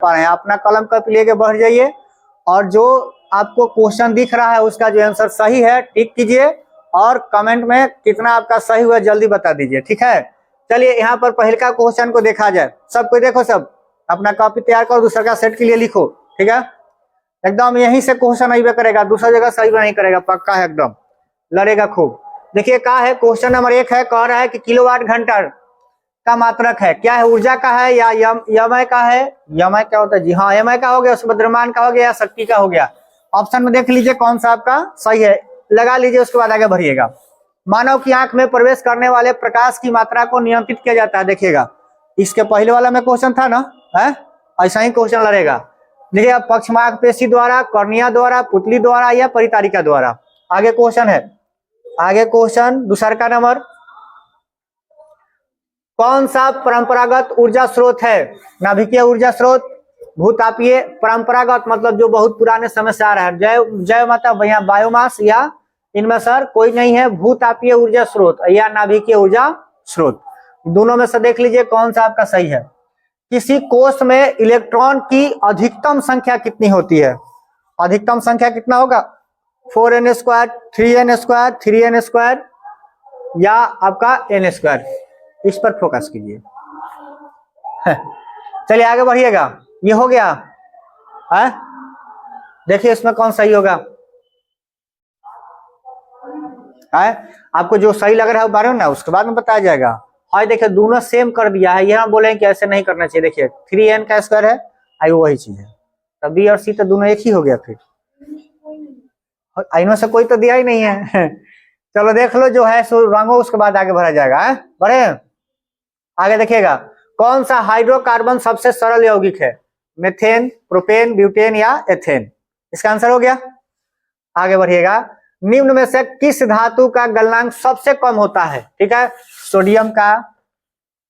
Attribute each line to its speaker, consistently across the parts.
Speaker 1: पा रहे हैं, अपना कलम कप लेके बढ़ जाइए और जो आपको क्वेश्चन दिख रहा है उसका जो आंसर सही है टिक कीजिए और कमेंट में कितना आपका सही हुआ जल्दी बता दीजिए, ठीक है। चलिए यहाँ पर पहले का क्वेश्चन को देखा जाए। सब कोई देखो, सब अपना कॉपी तैयार करो, दूसरा का सेट के लिए लिखो, ठीक है। एकदम यहीं से क्वेश्चन नहीं करेगा, दूसरा जगह सही नहीं करेगा, पक्का है, एकदम लड़ेगा खूब। देखिए क्या है, क्वेश्चन नंबर 1 है, कह रहा है कि किलोवाट घंटा का मात्रक है, क्या है, ऊर्जा का है या यमय का है। यमय क्या होता है जी, हाँ यमय का हो गया, द्रव्यमान का हो गया या शक्ति का हो गया। ऑप्शन में देख लीजिए कौन सा आपका सही है, लगा लीजिए, उसके बाद आगे बढ़िएगा। मानव की आंख में प्रवेश करने वाले प्रकाश की मात्रा को नियंत्रित किया जाता है। देखिएगा इसके पहले वाला में क्वेश्चन था ना, है ऐसा ही क्वेश्चन लड़ेगा। देखिए पक्षमार्ग पेशी द्वारा, कर्निया द्वारा, पुतली द्वारा या परितारिका द्वारा। आगे क्वेश्चन है, आगे क्वेश्चन दूसरा का नंबर, कौन सा परंपरागत ऊर्जा स्रोत है। नाभिकीय ऊर्जा स्रोत, भूतापीय, परंपरागत मतलब जो बहुत पुराने समय से आ रहा है, जय मतलब यहाँ बायोमास या इनमें सर कोई नहीं है, भूतापीय ऊर्जा स्रोत या नाभिकीय ऊर्जा स्रोत। दोनों में से देख लीजिए कौन सा आपका सही है। किसी कोष में इलेक्ट्रॉन की अधिकतम संख्या कितनी होती है। अधिकतम संख्या कितना होगा, 4n², 3n², 3n² या आपका n²। इस पर फोकस कीजिए। चलिए आगे बढ़िएगा, ये हो गया है, देखिए इसमें कौन सही होगा है। आपको जो सही लग रहा है वो बारे ना उसके बाद में बताया जाएगा। हाँ देखिए दोनों सेम कर दिया है, ये हम बोले कि ऐसे नहीं करना चाहिए। देखिए 3n² है, आई वही चीज है, तब बी और सी तो दोनों एक ही हो गया। फिर इनमें से कोई तो दिया ही नहीं है। चलो देख लो जो है सो रंगो, उसके बाद आगे बढ़ा जाएगा। है बढ़े आगे, देखिएगा कौन सा हाइड्रोकार्बन सबसे सरल यौगिक है। मेथेन, प्रोपेन, ब्यूटेन या एथेन। इसका आंसर हो गया। आगे बढ़िएगा, निम्न में से किस धातु का गलनांक सबसे कम होता है। ठीक है, सोडियम का,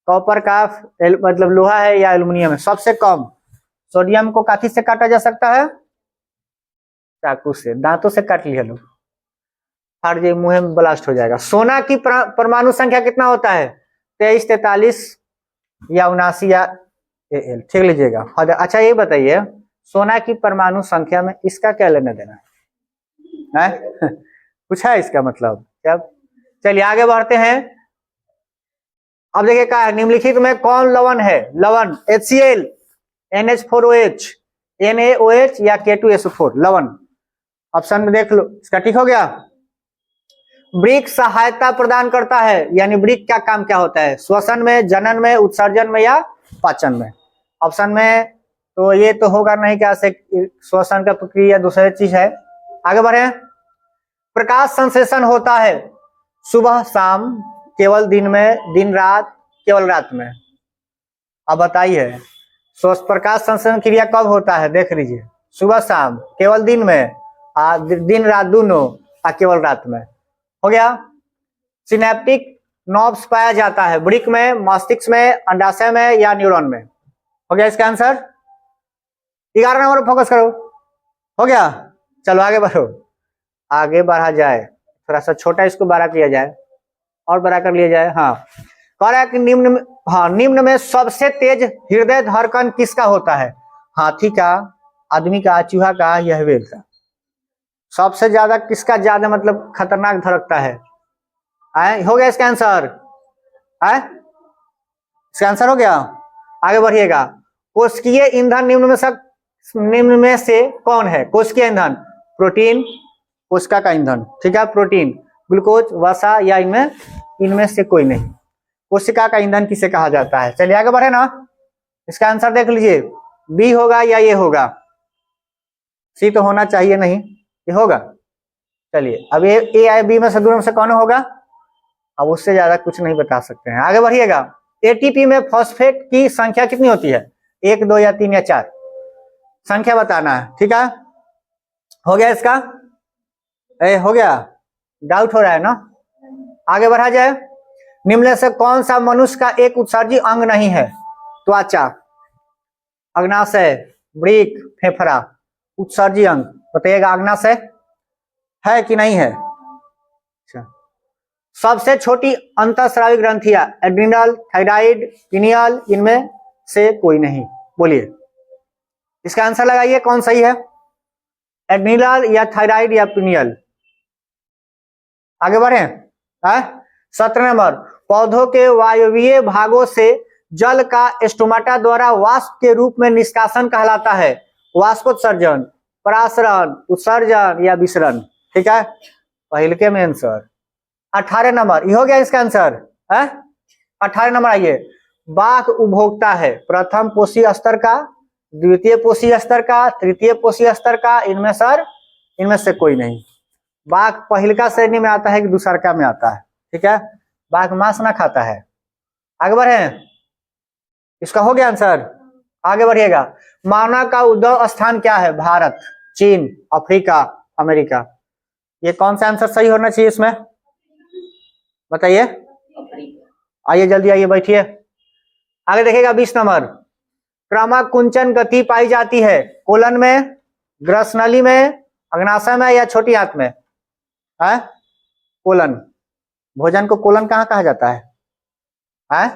Speaker 1: कॉपर का, मतलब लोहा है या एल्युमिनियम है। सबसे कम सोडियम को काफी से काटा जा सकता है, चाकू से, दांतों से काट लिया लोग, फाड़ जाए, मुंह में ब्लास्ट हो जाएगा। सोना की परमाणु संख्या कितना होता है, 23, 43 या 79 या Al। ठीक लीजिएगा। अच्छा ये बताइए सोना की परमाणु संख्या में इसका क्या लेना देना है, कुछ है इसका मतलब क्या। चलिए आगे बढ़ते हैं। अब देखिए क्या है, निम्नलिखित में कौन लवण है। लवण HCl, NH4OH, NaOH या K2SO4 लवण। ऑप्शन में देख लो, इसका ठीक हो गया। वृक्क सहायता प्रदान करता है, यानी वृक्क का काम क्या होता है, श्वसन में, जनन में, उत्सर्जन में या पाचन में। ऑप्शन में तो ये तो होगा नहीं, क्या से श्वसन का प्रक्रिया दूसरी चीज है। आगे बढ़े, प्रकाश संश्लेषण होता है सुबह शाम, केवल दिन में, दिन रात, केवल रात में। अब बताइए प्रकाश संश्लेषण क्रिया कब होता है, देख लीजिए, सुबह शाम, केवल दिन में, दिन रात दोनों, केवल रात में। हो गया। सिनेप्टिक नॉब्स पाया जाता है वृक्क में, मस्तिष्क में, अंडाशय में या न्यूरॉन में। हो गया इसका आंसर। 11 नंबर फोकस करो। हो गया, चलो आगे बढ़ो, आगे बढ़ा जाए, थोड़ा सा छोटा इसको बड़ा किया जाए और बड़ा कर लिया जाए। हाँ कह रहा है कि निम्न में सबसे तेज हृदय धड़कन किसका होता है। हाथी का, आदमी का, चूहा का या व्हेल का। सबसे ज्यादा किसका ज्यादा मतलब खतरनाक धड़कता है। हो गया इसका आंसर। इसका आंसर हो गया। आगे बढ़िएगा, कोशिकीय ईंधन निम्न में से कौन है। कोशिकीय ईंधन, प्रोटीन, कोशिका का ईंधन, ठीक है, प्रोटीन, ग्लूकोज, वसा या इनमें से कोई नहीं। कोशिका का ईंधन किसे कहा जाता है। चलिए आगे बढ़े ना, इसका आंसर देख लीजिए, बी होगा या ये होगा। सी तो होना चाहिए नहीं, ये होगा। चलिए अब ए या बी में से दोनों में से कौन होगा, अब उससे ज्यादा कुछ नहीं बता सकते हैं। आगे बढ़िएगा, एटीपी में फॉस्फेट की संख्या कितनी होती है, 1, 2 या 3 या 4। संख्या बताना है, ठीक है। हो गया इसका, हो गया, डाउट हो रहा है ना। आगे बढ़ा जाए, निम्न से कौन सा मनुष्य का एक उत्सर्जी अंग नहीं है। त्वचा, अग्नाशय, वृक्क, फेफड़ा। उत्सर्जी अंग बताइएगा, अग्नाशय है कि नहीं है। अच्छा, सबसे छोटी अंतःस्रावी ग्रंथियां, एड्रिनल, थायराइड, पिनियल, इनमें से कोई नहीं। बोलिए इसका आंसर लगाइए कौन सही है, एड्रिनल या थायराइड या पिनियल। आगे बढ़े। 17 नंबर, पौधों के वायवीय भागों से जल का स्टोमाटा द्वारा वाष्प के रूप में निष्कासन कहलाता है, वाष्पोत्सर्जन, परासरण, उत्सर्जन या विसरण। ठीक है, पहले के में आंसर। 18 नंबर, ये हो गया इसका आंसर है। 18 नंबर आइए, बाघ उपभोक्ता है प्रथम पोषी स्तर का, द्वितीय पोषी स्तर का, तृतीय पोषी स्तर का, इनमें से कोई नहीं। बाघ पहिलका श्रेणी में आता है कि दूसरका में आता है। ठीक है, बाघ मांस ना खाता है। आगे बढ़े, इसका हो गया आंसर। आगे बढ़िएगा, मानव का उद्भव स्थान क्या है, भारत, चीन, अफ्रीका, अमेरिका। ये कौन सा आंसर सही होना चाहिए इसमें, बताइए। आइए जल्दी आइए, बैठिए। आगे देखिएगा 20 नंबर, क्रमक कुंचन गति पाई जाती है कोलन में, ग्रसनली में, अग्नाशय में या छोटी आंत में। है कोलन, भोजन को कोलन कहाँ कहा जाता है,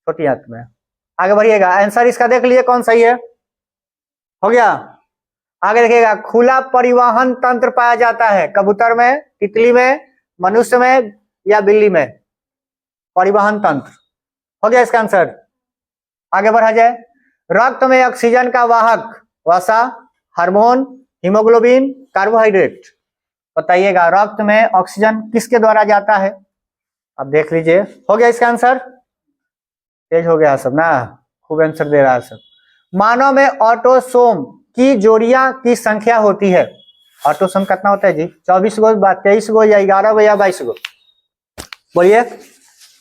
Speaker 1: छोटी आंत में। आगे बढ़िएगा, आंसर इसका देख लीजिए कौन सही है, हो गया। आगे देखिएगा, खुला परिवहन तंत्र पाया जाता है कबूतर में, तितली में, मनुष्य में या बिल्ली में। परिवहन तंत्र हो गया इसका आंसर। आगे बढ़ा जाए, रक्त में ऑक्सीजन का वाहक वसा, हार्मोन, हीमोग्लोबिन, कार्बोहाइड्रेट। बताइएगा, रक्त में ऑक्सीजन किसके द्वारा जाता है, अब देख लीजिए। हो गया इसका आंसर, तेज हो गया सब ना, खूब आंसर दे रहा है सब। मानव में ऑटोसोम की जोड़ियां की संख्या होती है, ऑटोसोम कितना होता है जी, 24 गो, 23 गो या 11 गो या 22 गो, बोलिए।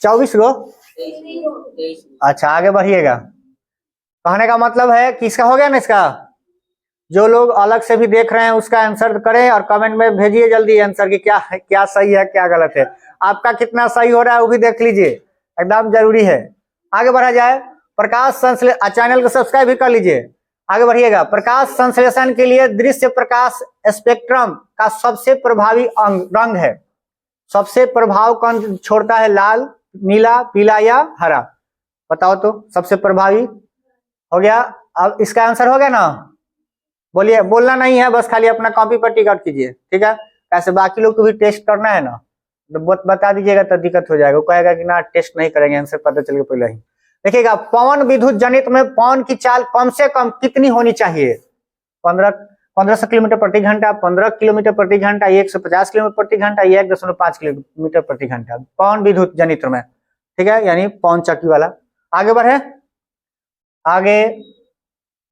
Speaker 1: 24 गो, अच्छा आगे बढ़िएगा। कहने का मतलब है कि इसका हो गया ना, इसका जो लोग अलग से भी देख रहे हैं उसका आंसर करें और कमेंट में भेजिए जल्दी आंसर की क्या है, क्या सही है क्या गलत है। आपका कितना सही हो रहा है वो भी देख लीजिए, एकदम जरूरी है। आगे बढ़ा जाए, प्रकाश संश्लेषण, चैनल को सब्सक्राइब भी कर लीजिए। आगे बढ़िएगा, प्रकाश संश्लेषण के लिए दृश्य प्रकाश स्पेक्ट्रम का सबसे प्रभावी रंग है, सबसे प्रभाव कौन छोड़ता है, लाल, नीला, पीला या हरा, बताओ तो सबसे प्रभावी। हो गया, अब इसका आंसर हो गया ना, बोलिए। बोलना नहीं है, बस खाली अपना कॉपी पर टिक आउट कीजिए। ठीक है, ऐसे बाकी लोग को भी टेस्ट करना है ना, तो बता दीजिएगा तो दिक्कत हो जाएगा, वो कहेगा कि ना टेस्ट नहीं करेंगे, आंसर पता चल के पहले ही। देखिएगा, पवन विद्युत जनित में पवन की चाल कम से कम कितनी होनी चाहिए, 1500 किलोमीटर प्रति घंटा, 15 किलोमीटर प्रति घंटा, 150 किलोमीटर प्रति घंटा या 1.5 किलोमीटर प्रति घंटा, पवन विद्युत जनित में। ठीक है, यानी पवन चक्की वाला। आगे बढ़े, आगे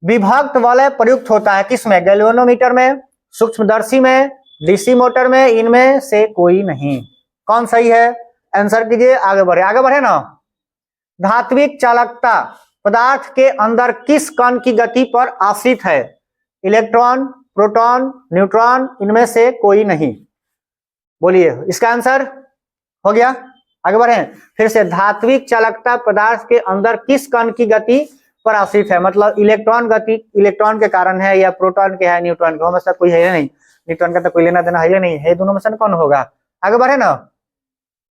Speaker 1: विभक्त वलय प्रयुक्त होता है किसमें, गैल्वेनोमीटर में, सूक्ष्मदर्शी में, डीसी मोटर में, इनमें से कोई नहीं। कौन सही है, आंसर कीजिए। आगे बढ़े ना। धात्विक चालकता पदार्थ के अंदर किस कण की गति पर आश्रित है, इलेक्ट्रॉन, प्रोटॉन, न्यूट्रॉन, इनमें से कोई नहीं, बोलिए। इसका आंसर हो गया। आगे बढ़े, फिर से, धात्विक चालकता पदार्थ के अंदर किस कण की गति पर आश्रित है, मतलब इलेक्ट्रॉन गति इलेक्ट्रॉन के कारण है या प्रोटॉन के है, न्यूट्रॉन का, में से कोई है नहीं, न्यूट्रॉन का तो कोई लेना देना है नहीं है, दोनों में से कौन होगा। आगे बढ़े ना,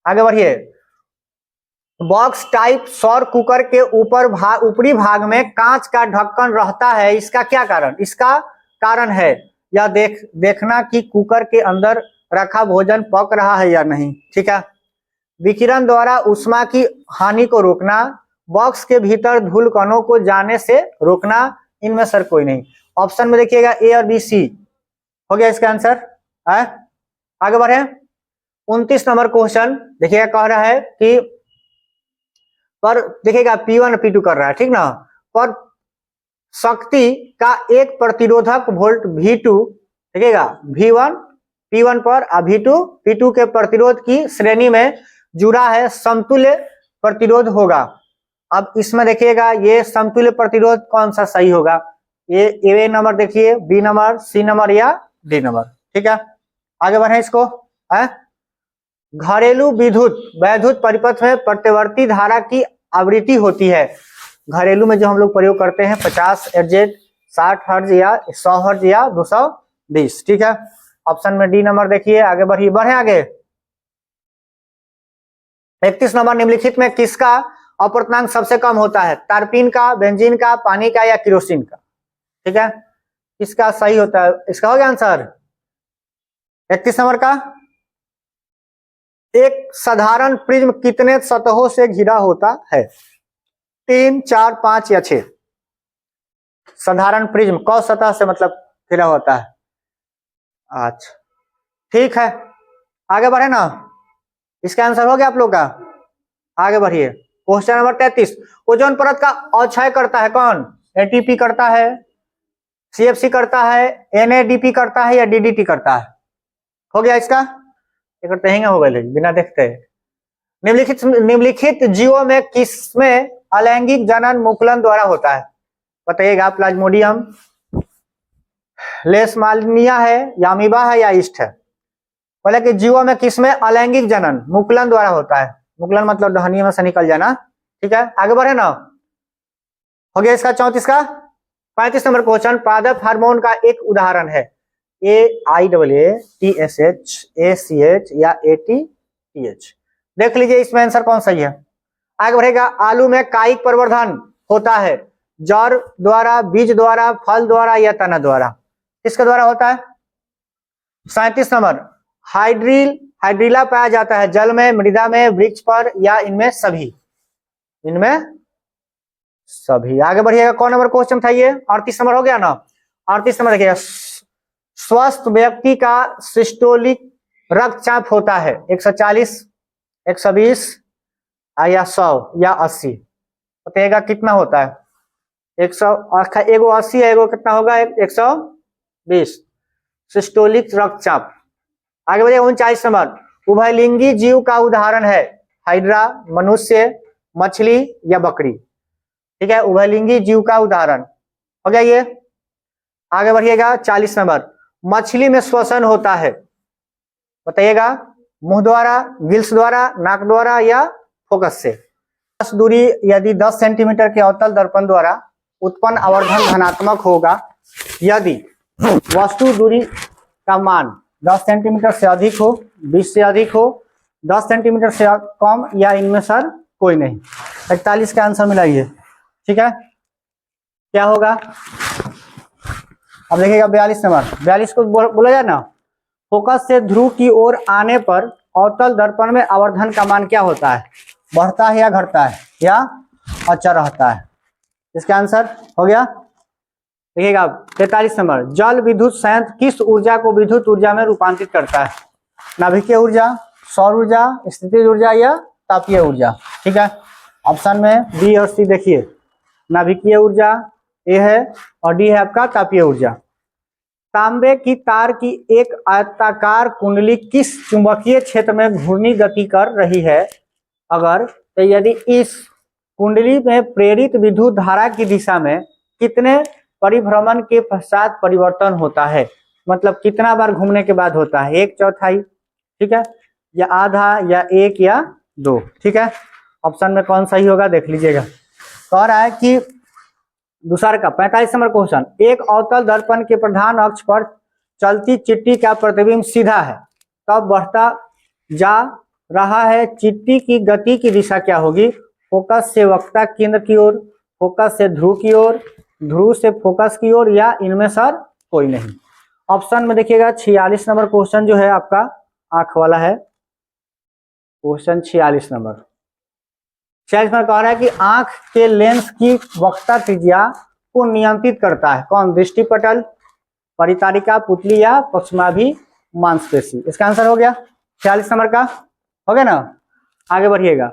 Speaker 1: आगे बढ़िए। बॉक्स टाइप सौर कुकर के ऊपरी भाग में कांच का ढक्कन रहता है, इसका क्या कारण, इसका कारण है या देखना कि कुकर के अंदर रखा भोजन पक रहा है या नहीं। ठीक है, विकिरण द्वारा ऊष्मा की हानि को रोकना, बॉक्स के भीतर धूल कणों को जाने से रोकना, इनमें सर कोई नहीं। ऑप्शन में देखिएगा ए और बी, सी हो गया इसका आंसर है। आगे बढ़े, 29 नंबर क्वेश्चन देखिएगा, कह रहा है कि पर देखिएगा P1 P2 कर रहा है, ठीक ना, पर शक्ति का एक प्रतिरोधक वोल्ट V2 देखिएगा, V1 P1 पर V2 P2 के प्रतिरोध की श्रेणी में जुड़ा है, समतुल्य प्रतिरोध होगा। अब इसमें देखिएगा ये समतुल्य प्रतिरोध कौन सा सही होगा, ये ए नंबर देखिए, बी नंबर, सी नंबर या डी नंबर। ठीक है, आगे बढ़े इसको है। घरेलू वैद्युत परिपथ में प्रतिवर्ती धारा की आवृत्ति होती है, घरेलू में जो हम लोग प्रयोग करते हैं 50 Hz, 60 हर्ज या 100 हर्ज या 220। ठीक है, ऑप्शन में डी नंबर देखिए। आगे बढ़े आगे, 31 नंबर, निम्नलिखित में किसका अपवर्तनांक सबसे कम होता है, तारपीन का, बेंजीन का, पानी का या केरोसिन का। ठीक है, इसका सही होता है, इसका हो गया आंसर। 31 नंबर का, एक साधारण प्रिज्म कितने सतहों से घिरा होता है? 3, 4, 5 या 6? साधारण प्रिज्म कौ सतह से मतलब घिरा होता है? अच्छा ठीक है, आगे बढ़े ना, इसका आंसर हो गया आप लोग का। आगे बढ़िए, क्वेश्चन नंबर 33, ओजोन परत का अक्षय करता है कौन? एटीपी करता है, सीएफसी करता है, एनएडीपी करता है या डीडीटी करता है? हो गया इसका, एक तहेंगे हो गए बिना देखते। निम्नलिखित जीवों में किसमें अलैंगिक जनन मुकुलन द्वारा होता है? बताइएगा, प्लाज्मोडियम, लेशमानिया है या अमीबा है या ईस्ट है? बोले कि जीवों में किसमें अलैंगिक जनन मुकुलन द्वारा होता है? मुकुलन मतलब डहनिया में से निकल जाना, ठीक है, आगे बढ़े ना। हो गया इसका 34 का। 35 नंबर क्वेश्चन, पादप हार्मोन का एक उदाहरण है, AIATSH, ACH या ATTH? देख लीजिए इसमें आंसर कौन सही है। आगे बढ़ेगा, आलू में कायिक प्रवर्धन होता है जड़ द्वारा, बीज द्वारा, फल द्वारा या तना द्वारा? किसके द्वारा होता है? 37 नंबर, हाइड्रीला पाया जाता है जल में, मृदा में, वृक्ष पर या इनमें सभी? इनमें सभी। आगे बढ़िएगा, कौन नंबर क्वेश्चन था ये? 38 नंबर हो गया ना। 38 नंबर देखिएगा, स्वस्थ व्यक्ति का सिस्टोलिक रक्तचाप होता है 140, 120 या 100 या 80? बताइएगा कितना होता है? 100, एगो 80 है, एगो कितना होगा? 120 सिस्टोलिक रक्तचाप। आगे बढ़िए, 39 नंबर, उभयलिंगी जीव का उदाहरण है, हाइड्रा, मनुष्य, मछली या बकरी? ठीक है, उभयलिंगी जीव का उदाहरण हो गया ये। आगे बढ़िएगा, 40 नंबर, मछली में श्वसन होता है, बताइएगा, मुंह द्वारा, गिल्स द्वारा, नाक द्वारा या फोकस से? दूरी यदि 10 सेंटीमीटर के अवतल दर्पण द्वारा उत्पन्न आवर्धन धनात्मक होगा यदि वस्तु दूरी का मान 10 सेंटीमीटर से अधिक हो, 20 से अधिक हो, 10 सेंटीमीटर से कम या इनमें सर कोई नहीं। 41 का आंसर मिलाइए, ठीक है, क्या होगा? अब देखिएगा 42 नंबर, 42 को बोला जाए ना, फोकस से ध्रुव की ओर आने पर अवतल दर्पण में आवर्धन का मान क्या होता है? बढ़ता है या घटता है या अचर रहता है? इसका आंसर हो गया। देखिएगा 43 नंबर, जल विद्युत संयंत्र किस ऊर्जा को विद्युत ऊर्जा में रूपांतरित करता है? नाभिकीय ऊर्जा, सौर ऊर्जा, स्थितिज ऊर्जा या तापीय ऊर्जा? ठीक है, ऑप्शन में बी और सी देखिए, नाभिकीय ऊर्जा ए है और डी है आपका तापीय ऊर्जा। तांबे की तार की एक आयताकार कुंडली किस चुंबकीय क्षेत्र में घूर्णी गति कर रही है? अगर तो यदि इस कुंडली में प्रेरित विद्युत धारा की दिशा में कितने परिभ्रमण के पश्चात परिवर्तन होता है? मतलब कितना बार घूमने के बाद होता है? 1/4, ठीक है, या आधा या 1 या 2? ठीक है, ऑप्शन में कौन सही होगा देख लीजिएगा। कह रहा है कि दूसरा का 45 नंबर क्वेश्चन, एक अवतल दर्पण के प्रधान अक्ष पर चलती चिट्टी का प्रतिबिंब सीधा है, तब बढ़ता जा रहा है, चिट्टी की गति की दिशा क्या होगी? फोकस से वक्ता केंद्र की ओर, फोकस से ध्रुव की ओर, ध्रुव से फोकस की ओर या इनमें सर कोई नहीं? ऑप्शन में देखिएगा 46 नंबर क्वेश्चन जो है आपका आंख वाला है, क्वेश्चन 46 नंबर। 46 में कह रहा है कि आंख के लेंस की वक्रता त्रिज्या को नियंत्रित करता है कौन? दृष्टिपटल, परितारिका, पुतली या पक्षमाभि मांसपेशी? इसका आंसर हो गया 46 नंबर का, हो गया ना। आगे बढ़िएगा,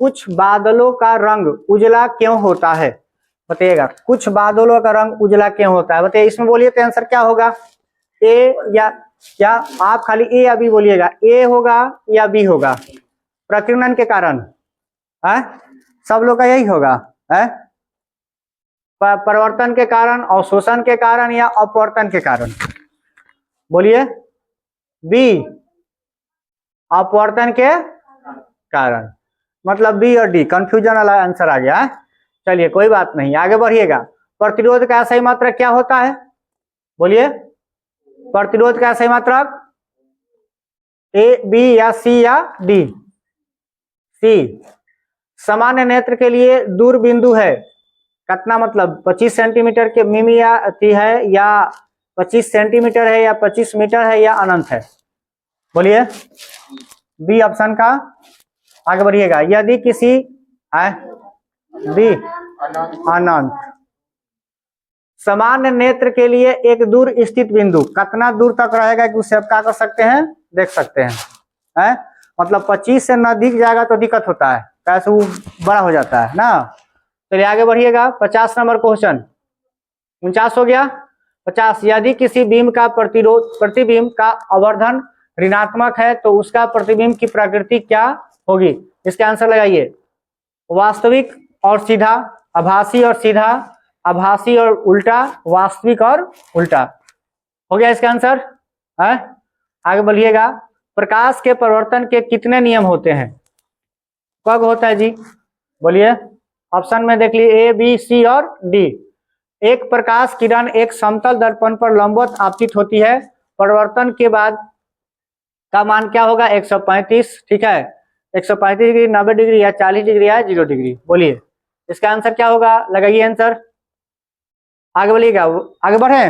Speaker 1: कुछ बादलों का रंग उजला क्यों होता है? बताइएगा, कुछ बादलों का रंग उजला क्यों होता है? बताइए, इसमें बोलिए तो आंसर क्या होगा? ए या क्या? आप खाली ए या बी बोलिएगा, ए होगा या बी होगा? प्रकीर्णन के कारण है, सब लोग का यही होगा है, परिवर्तन के कारण, अवशोषण के कारण या अपवर्तन के कारण? बोलिए, बी, अपवर्तन के कारण, मतलब बी और डी, कंफ्यूजन वाला आंसर आ गया है। चलिए कोई बात नहीं, आगे बढ़िएगा। प्रतिरोध का सही मात्रक क्या होता है? बोलिए, प्रतिरोध का सही मात्रक ए, बी या सी या डी? सी। सामान्य नेत्र के लिए दूर बिंदु है कितना मतलब 25 सेंटीमीटर के मिमी है या 25 सेंटीमीटर है या 25 मीटर है या अनंत है? बोलिए बी ऑप्शन का। आगे बढ़िएगा। यदि किसी बी अनंत सामान्य नेत्र के लिए एक दूर स्थित बिंदु कितना दूर तक रहेगा कि उसे आप क्या कर सकते हैं, देख सकते हैं, मतलब 25 से नजदीक जाएगा तो दिक्कत होता है, कैसे वो बड़ा हो जाता है ना। चलिए आगे बढ़िएगा। 50 नंबर क्वेश्चन। 49 हो गया। 50, यदि किसी बीम का प्रतिबिंब का आवर्धन ऋणात्मक है तो उसका प्रतिबिंब की प्रकृति क्या होगी? इसका आंसर लगाइए। वास्तविक और सीधा, आभासी और सीधा, आभासी और उल्टा, वास्तविक और उल्टा। हो गया इसका आंसर है। आगे बढ़िएगा। प्रकाश के परिवर्तन के कितने नियम होते हैं? कब होता है जी? बोलिए। ऑप्शन में देख लीजिए, ए बी सी और डी। एक प्रकाश किरण एक समतल दर्पण पर लंबवत आपतित होती है, परिवर्तन के बाद का मान क्या होगा? 135, ठीक है। 135 डिग्री, 90 डिग्री या 40 डिग्री या 0 डिग्री। बोलिए इसका आंसर क्या होगा, लगाइए आंसर। आगे बोलिएगा, आगे बढ़े।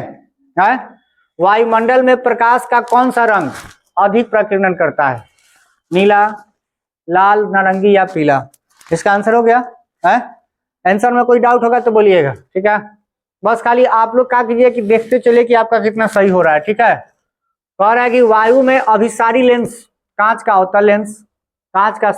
Speaker 1: वायुमंडल में प्रकाश का कौन सा रंग अधिक प्रकीर्णन करता है? नीला, लाल, नारंगी या पीला? इसका आंसर हो गया है। आंसर में कोई डाउट होगा तो बोलिएगा, ठीक है। बस खाली आप लोग क्या कीजिए कि देखते चले कि आपका कितना सही हो रहा है, ठीक है। कह रहा है कि वायु में अभिसारी लेंस, कांच का अवतल लेंस, कांच का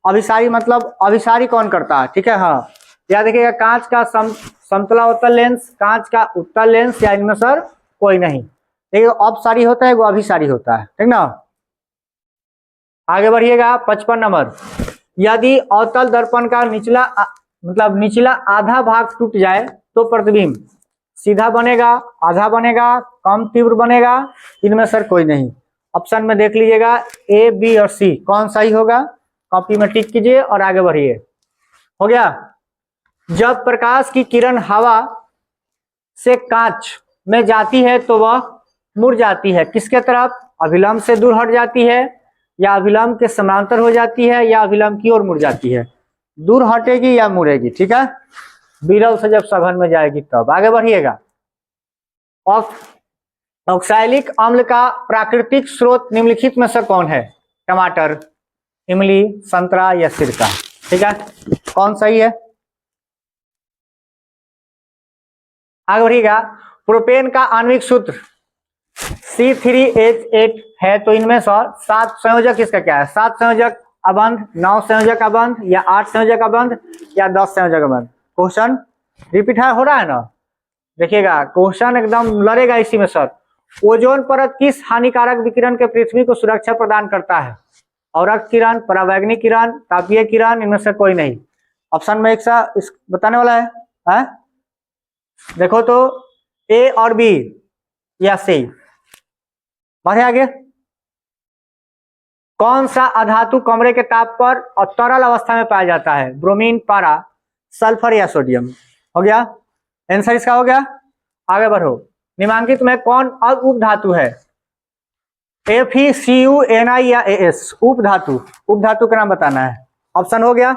Speaker 1: अभिसारी मतलब अभिसारी कौन करता है, ठीक है। हाँ याद देखिएगा, कांच का समतला अवतल लेंस, कांच का उत्तल लेंस या इनमें सर कोई नहीं। देखिए अपसारी होता है, वो अभिसारी होता है, ठीक ना। आगे बढ़िएगा। 55 नंबर। यदि अवतल दर्पण का निचला आधा भाग टूट जाए तो प्रतिबिंब सीधा बनेगा, आधा बनेगा, कम तीव्र बनेगा, इनमें सर कोई नहीं। ऑप्शन में देख लीजिएगा, ए बी और सी, कौन सही होगा? कॉपी में टिक कीजिए और आगे बढ़िए। हो गया। जब प्रकाश की किरण हवा से कांच में जाती है तो वह मुड़ जाती है किसके तरफ? अभिलंब से दूर हट जाती है, या अभिलंब के समांतर हो जाती है, या अभिलंब की ओर मुड़ जाती है? दूर हटेगी या मुड़ेगी, ठीक है। विरल से जब सघन में जाएगी तब। आगे बढ़िएगा। ऑक्सैलिक अम्ल का प्राकृतिक स्रोत निम्नलिखित में से कौन है? टमाटर, इमली, संतरा या सिरका? ठीक है, कौन सही है? आगे बढ़िएगा। प्रोपेन का आणविक सूत्र C3H8 है, तो इनमें से 7 संयोजक इसका क्या है? 7 संयोजक अबंध, 9 संयोजक अबंध, या 8 संयोजक अबंध, या 10 संयोजक अबंध? क्वेश्चन रिपीट हो रहा है ना, देखिएगा क्वेश्चन एकदम लड़ेगा इसी में सर। ओजोन परत किस हानिकारक विकिरण के पृथ्वी को सुरक्षा प्रदान करता है? औरक किरण, परावैंगनिक किरण, तापीय किरण, इनमें से कोई नहीं। ऑप्शन में एक सा बताने वाला है? देखो तो ए और बी या सी। बढ़े आगे। कौन सा अधातु कमरे के ताप पर और तरल अवस्था में पाया जाता है? ब्रोमीन, पारा, सल्फर या सोडियम? हो गया आंसर इसका, हो गया। आगे बढ़ो। निम्नलिखित में कौन उप धातु है? FeCuNi या AS? उप धातु का नाम बताना है। ऑप्शन हो गया,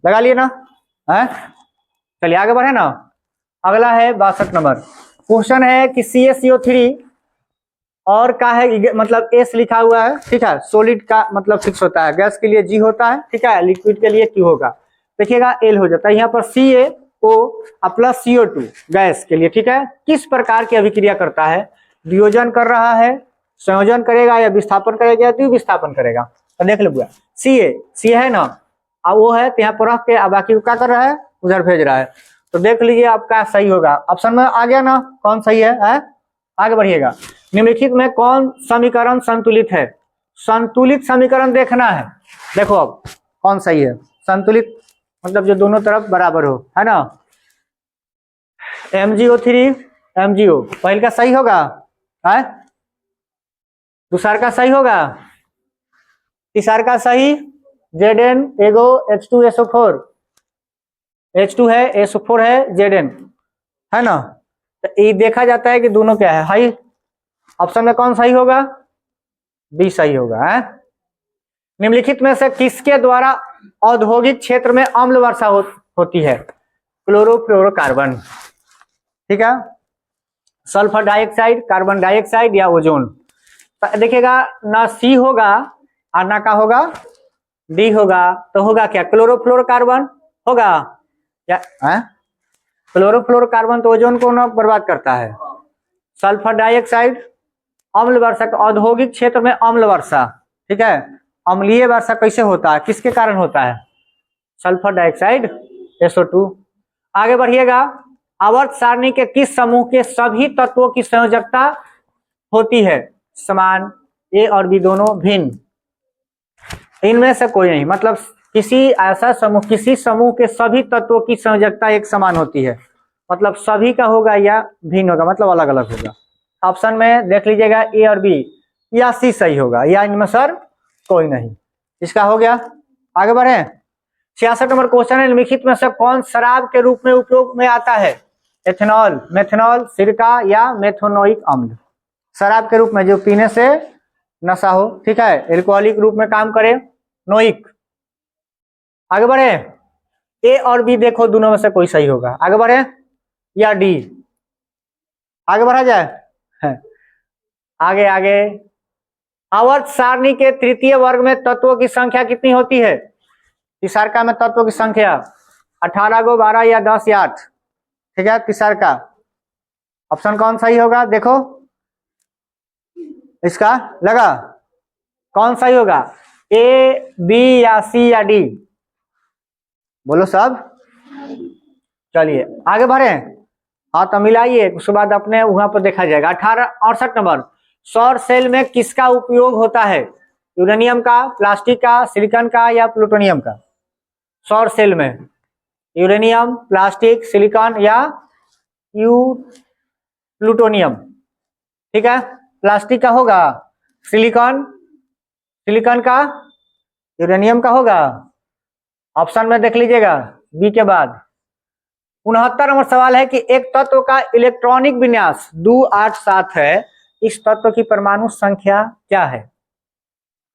Speaker 1: लगा लिए ना है। चलिए आगे बढ़े ना। अगला है 62 नंबर क्वेश्चन है कि CaCO3 और का है, मतलब S लिखा हुआ है, ठीक है। सॉलिड का मतलब फिक्स होता है, गैस के लिए G होता है, ठीक है, लिक्विड के लिए Q होगा। देखिएगा L हो जाता है यहाँ पर CaO प्लस CO2 गैस के लिए, ठीक है। किस प्रकार की अभिक्रिया करता है? वियोजन कर रहा है, संयोजन करेगा, या विस्थापन करेगा, या द्विविस्थापन करेगा? तो देख लो सी है ना, अब वो है तो यहाँ पर रख के बाकी क्या कर रहा है, उधर भेज रहा है। तो देख लीजिए आपका सही होगा। ऑप्शन में आ गया ना कौन सही है? आगे बढ़िएगा। निम्नलिखित में कौन समीकरण संतुलित है? संतुलित समीकरण देखना है। देखो अब कौन सही है। संतुलित मतलब जो दोनों तरफ बराबर हो, है ना। MgO3 MgO पहले का सही होगा, है दूसरा का सही होगा, तीसरा का सही Zn एगो H2SO4 H2 है, SO4 है, Zn है ना। तो ये देखा जाता है कि दोनों क्या है, हाई। ऑप्शन में कौन सही होगा? बी सही होगा, है। निम्नलिखित में से किसके द्वारा औद्योगिक क्षेत्र में अम्ल वर्षा होती है? क्लोरोफ्लोरोकार्बन, ठीक है। सल्फर डाइऑक्साइड, कार्बन डाइऑक्साइड या ओजोन। तो देखिएगा ना सी होगा और ना का होगा डी होगा, तो होगा क्या, क्लोरोफ्लोरोकार्बन होगा क्या, क्लोरोफ्लोरोकार्बन तो ओजोन को ना बर्बाद करता है। सल्फर डाइऑक्साइड अम्ल वर्षा, औद्योगिक क्षेत्र में अम्ल वर्षा, ठीक है। अम्लीय वर्षा कैसे होता है, किसके कारण होता है, सल्फर डाइऑक्साइड SO2। आगे बढ़िएगा, आवर्त सारणी के किस समूह के सभी तत्वों की संयोजकता होती है समान, ए और बी दोनों भिन्न, इनमें से कोई नहीं, मतलब किसी ऐसा समूह, किसी समूह के सभी तत्वों की संयोजकता एक समान होती है, मतलब सभी का होगा या भिन्न होगा, मतलब अलग अलग होगा। ऑप्शन में देख लीजिएगा ए और बी या सी सही होगा, या इनमें सर कोई नहीं। इसका हो गया। आगे बढ़े, 66 नंबर क्वेश्चन है, निम्नलिखित में से कौन शराब के रूप में उपयोग में आता है, एथेनॉल, मेथनॉल, सिरका या मेथोनोइक अम्ल। शराब के रूप में जो पीने से नशा हो, ठीक है, एल्कोहलिक रूप में काम करे, नोइक। आगे बढ़े, ए और बी देखो दोनों में से कोई सही होगा, आगे बढ़े, या डी, आगे बढ़ा जाए। आगे आगे, आवर्त सारणी के तृतीय वर्ग में तत्वों की संख्या कितनी होती है, तिसारका में तत्वों की संख्या 18 गो, 12 या 10 या 8, ठीक है, तिसारका। ऑप्शन कौन सही होगा, देखो इसका लगा कौन सही होगा, ए बी या सी या डी, बोलो सब। चलिए आगे बढ़े, हाँ तो मिलाइए, उसके बाद अपने वहां पर देखा जाएगा। 68 नंबर, सौर सेल में किसका उपयोग होता है, यूरेनियम का, प्लास्टिक का, सिलिकॉन का या प्लूटोनियम का। सौर सेल में यूरेनियम, प्लास्टिक, सिलिकॉन या प्लूटोनियम, ठीक है। प्लास्टिक का होगा, सिलिकॉन, सिलिकॉन का, यूरेनियम का होगा। ऑप्शन में देख लीजिएगा बी के बाद। 69 नंबर सवाल है कि एक तत्व का इलेक्ट्रॉनिक विन्यास 287 है, इस तत्व की परमाणु संख्या क्या है,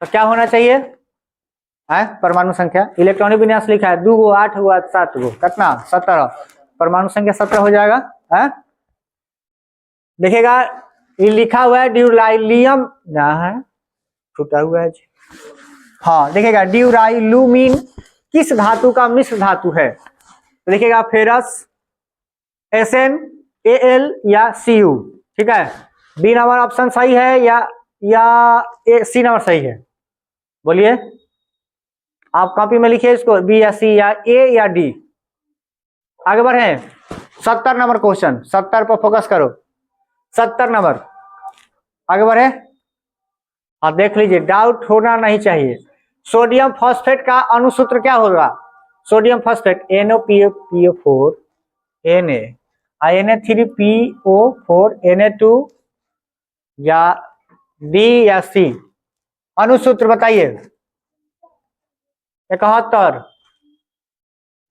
Speaker 1: तो क्या होना चाहिए परमाणु संख्या, इलेक्ट्रॉनिक विन्यास लिखा है 2 गो, 8 गो, 7 गो, कितना 17, परमाणु संख्या 17 हो जाएगा। देखिएगा ये लिखा हुआ है ड्यूराइलियम, है छूटा हुआ है, हाँ देखिएगा ड्यूराइलुमिन किस धातु का मिश्र धातु है, तो देखिएगा फेरस, Sn, Al या Cu, ठीक है। बी नंबर ऑप्शन सही है या सी नंबर सही है, बोलिए आप कॉपी में लिखिए इसको, बी या सी या ए या डी। आगे बढ़े, 70 नंबर क्वेश्चन, 70 पर फोकस करो, 70 नंबर, आगे बढ़े, हाँ देख लीजिए, डाउट होना नहीं चाहिए। सोडियम फॉस्फेट का अणुसूत्र क्या होगा, sodium phosphate NaPO4 Na, Na3PO4 Na2 या डी या सी, अणुसूत्र बताइए। 71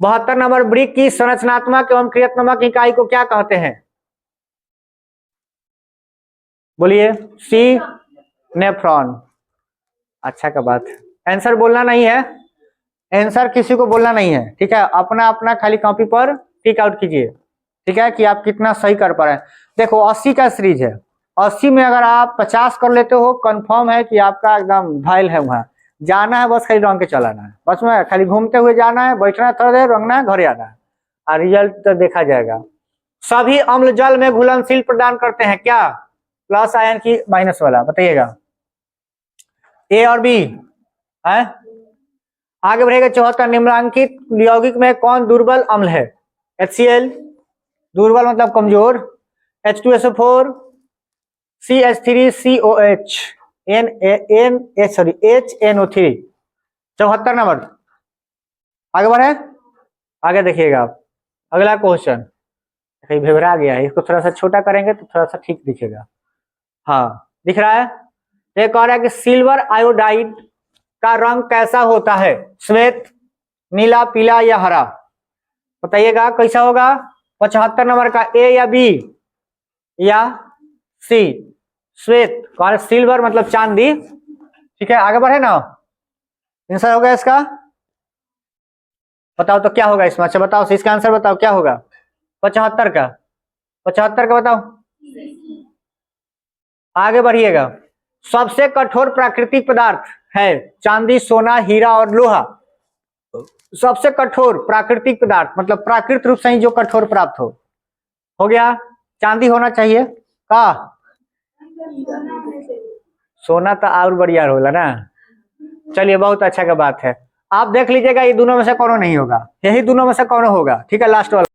Speaker 1: 72 नंबर, ब्रिक की संरचनात्मक एवं क्रियात्मक इकाई को क्या कहते हैं, बोलिए सी नेफ्रॉन, अच्छा का बात, आंसर बोलना नहीं है, आंसर किसी को बोलना नहीं है, ठीक है, अपना अपना खाली कॉपी पर टिक आउट कीजिए, ठीक है, कि आप कितना सही कर पा रहे हैं। देखो 80 का सीरीज है, 80 में अगर आप 50 कर लेते हो कंफर्म है कि आपका एकदम घायल है, वहां जाना है बस, खाली रंग के चलाना है, बस में खाली घूमते हुए जाना है, बैठना थोड़ा देर, रंगना है, घरे आना है, और रिजल्ट तो देखा जाएगा। सभी अम्ल जल में घुलनशील प्रदान करते हैं क्या, प्लस आयन की माइनस वाला, बताइएगा ए और बी है। आगे बढ़ेगा 74, निम्नलिखित यौगिक में कौन दुर्बल अम्ल है, HCl, दुर्बल मतलब कमजोर, H2SO4, CH3COH, HNO3। 74 नंबर, आगे बढ़े, आगे देखिएगा आप, अगला क्वेश्चन कहीं भेबरा गया है, इसको थोड़ा सा छोटा करेंगे तो थोड़ा सा ठीक दिखेगा, हाँ दिख रहा है। ये कह रहा है कि सिल्वर आयोडाइड का रंग कैसा होता है, श्वेत, नीला, पीला या हरा, बताइएगा कैसा होगा। 75 नंबर का ए या बी या सी, श्वेत, सिल्वर मतलब चांदी, ठीक है। आगे बढ़े ना, आंसर होगा इसका बताओ तो क्या होगा इसमें? अच्छा बताओ, इसका आंसर बताओ क्या होगा? 75 का, 75 का बताओ। आगे बढ़िएगा। सबसे कठोर प्राकृतिक पदार्थ है चांदी, सोना, हीरा और लोहा। सबसे कठोर प्राकृतिक पदार्थ मतलब प्राकृतिक रूप से ही जो कठोर प्राप्त हो गया, चांदी होना चाहिए का। सोना तो और बढ़िया होला ना। चलिए बहुत अच्छा का बात है। आप देख लीजिएगा ये दोनों में से कौन नहीं होगा, यही दोनों में से कौन होगा। ठीक है, लास्ट वाला।